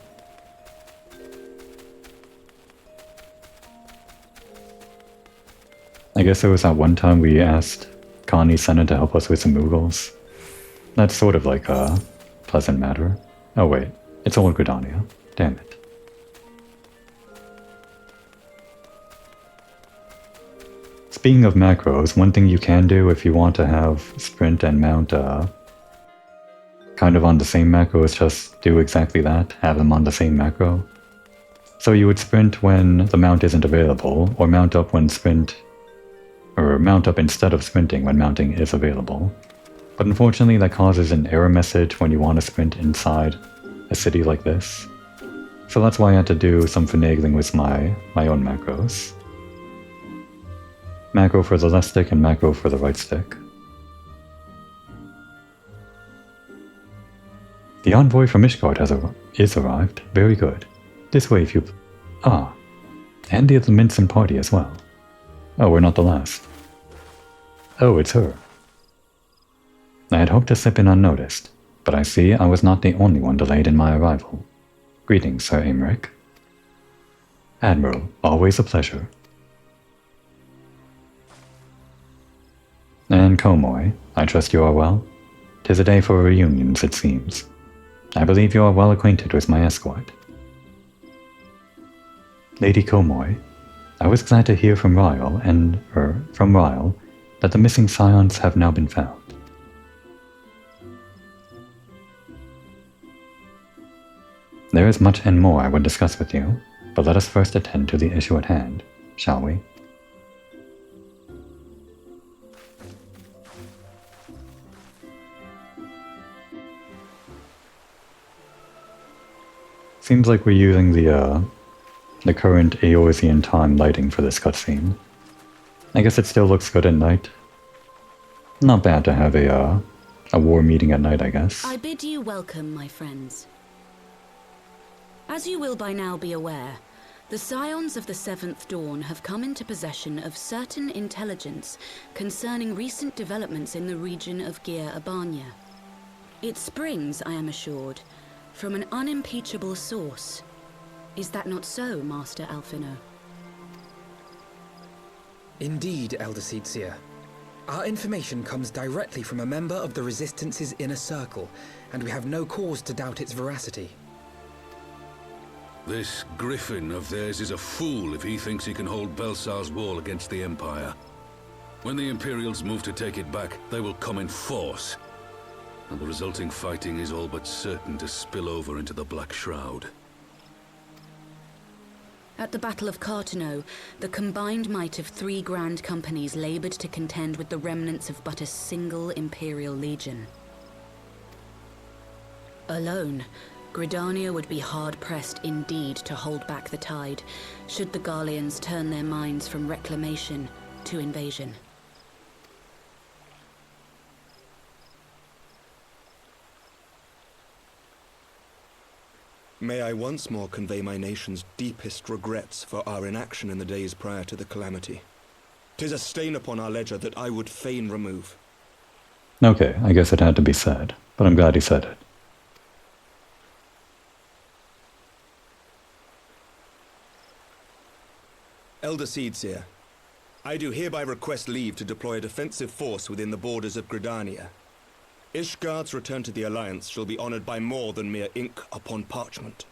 I guess there was that one time we asked Connie Senna to help us with some Mughals. That's sort of like a pleasant matter. Oh wait, it's Old Gridania. Damn it. Speaking of macros, one thing you can do if you want to have sprint and mount kind of on the same macro is just do exactly that, have them on the same macro. So you would sprint when the mount isn't available, or mount up when mount up instead of sprinting when mounting is available. But unfortunately that causes an error message when you want to sprint inside a city like this. So that's why I had to do some finagling with my own macros. Macro for the left stick and macro for the right stick. The envoy from Ishgard is arrived. Very good. This way if you... Ah. And the Minson party as well. Oh, we're not the last. Oh, it's her. I had hoped to slip in unnoticed, but I see I was not the only one delayed in my arrival. Greetings, Sir Aymeric. Admiral, always a pleasure. And Komoy, I trust you are well? 'Tis a day for reunions, it seems. I believe you are well acquainted with my escort. Lady Komoy, I was glad to hear from Ryle that the missing scions have now been found. There is much and more I would discuss with you, but let us first attend to the issue at hand, shall we? Seems like we're using the current Eorzean time lighting for this cutscene. I guess it still looks good at night. Not bad to have a war meeting at night, I guess. I bid you welcome, my friends. As you will by now be aware, the Scions of the Seventh Dawn have come into possession of certain intelligence concerning recent developments in the region of Gyr Abania. It springs, I am assured, from an unimpeachable source. Is that not so, Master Alphino? Indeed, Elder Seedseer. Our information comes directly from a member of the Resistance's inner circle, and we have no cause to doubt its veracity. This Griffin of theirs is a fool if he thinks he can hold Belsar's wall against the Empire. When the Imperials move to take it back, they will come in force. And the resulting fighting is all but certain to spill over into the Black Shroud. At the Battle of Cartano, the combined might of 3 grand companies labored to contend with the remnants of but a single Imperial legion. Alone, Gridania would be hard-pressed indeed to hold back the tide, should the Garleans turn their minds from reclamation to invasion. May I once more convey my nation's deepest regrets for our inaction in the days prior to the calamity. 'Tis a stain upon our ledger that I would fain remove. Okay, I guess it had to be said, but I'm glad he said it. Elder Seedseer, I do hereby request leave to deploy a defensive force within the borders of Gridania. Ishgard's return to the Alliance shall be honored by more than mere ink upon parchment.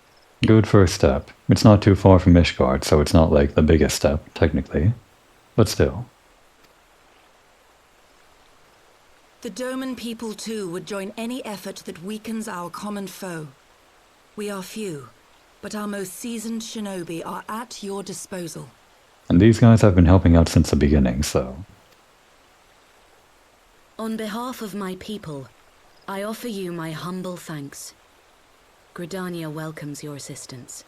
Good first step. It's not too far from Ishgard, so it's not like the biggest step, technically. But still. The Doman people too would join any effort that weakens our common foe. We are few, but our most seasoned shinobi are at your disposal. And these guys have been helping out since the beginning, so... On behalf of my people, I offer you my humble thanks. Gridania welcomes your assistance.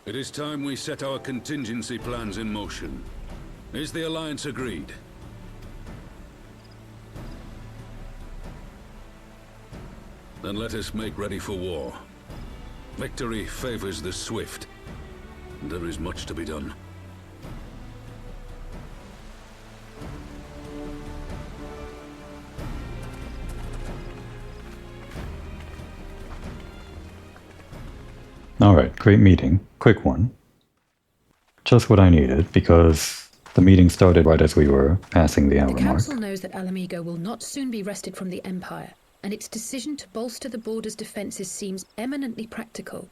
It is time we set our contingency plans in motion. Is the Alliance agreed? Then let us make ready for war. Victory favors the swift. There is much to be done. Alright, great meeting. Quick one. Just what I needed, because the meeting started right as we were passing the hour mark. The Council knows that Alamigo will not soon be wrested from the Empire, and its decision to bolster the border's defenses seems eminently practical.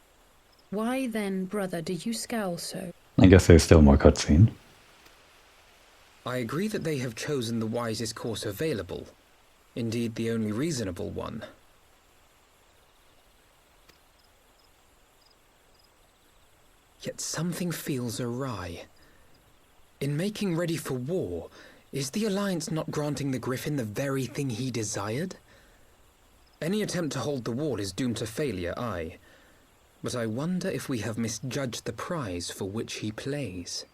Why then, brother, do you scowl so? I guess there's still more cutscene. I agree that they have chosen the wisest course available. Indeed, the only reasonable one. Yet something feels awry. In making ready for war, is the Alliance not granting the Griffin the very thing he desired? Any attempt to hold the wall is doomed to failure, aye. But I wonder if we have misjudged the prize for which he plays.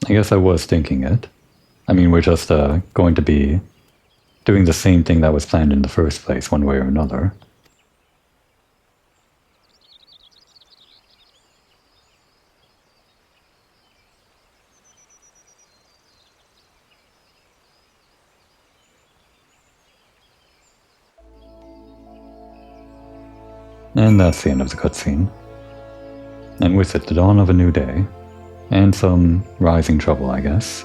I guess I was thinking it. I mean, we're just going to be doing the same thing that was planned in the first place, one way or another. And that's the end of the cutscene. And with it, the dawn of a new day. And some rising trouble, I guess.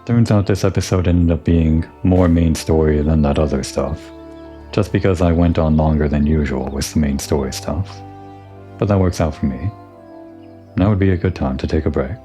Turns out this episode ended up being more main story than that other stuff. Just because I went on longer than usual with the main story stuff. But that works out for me. Now would be a good time to take a break.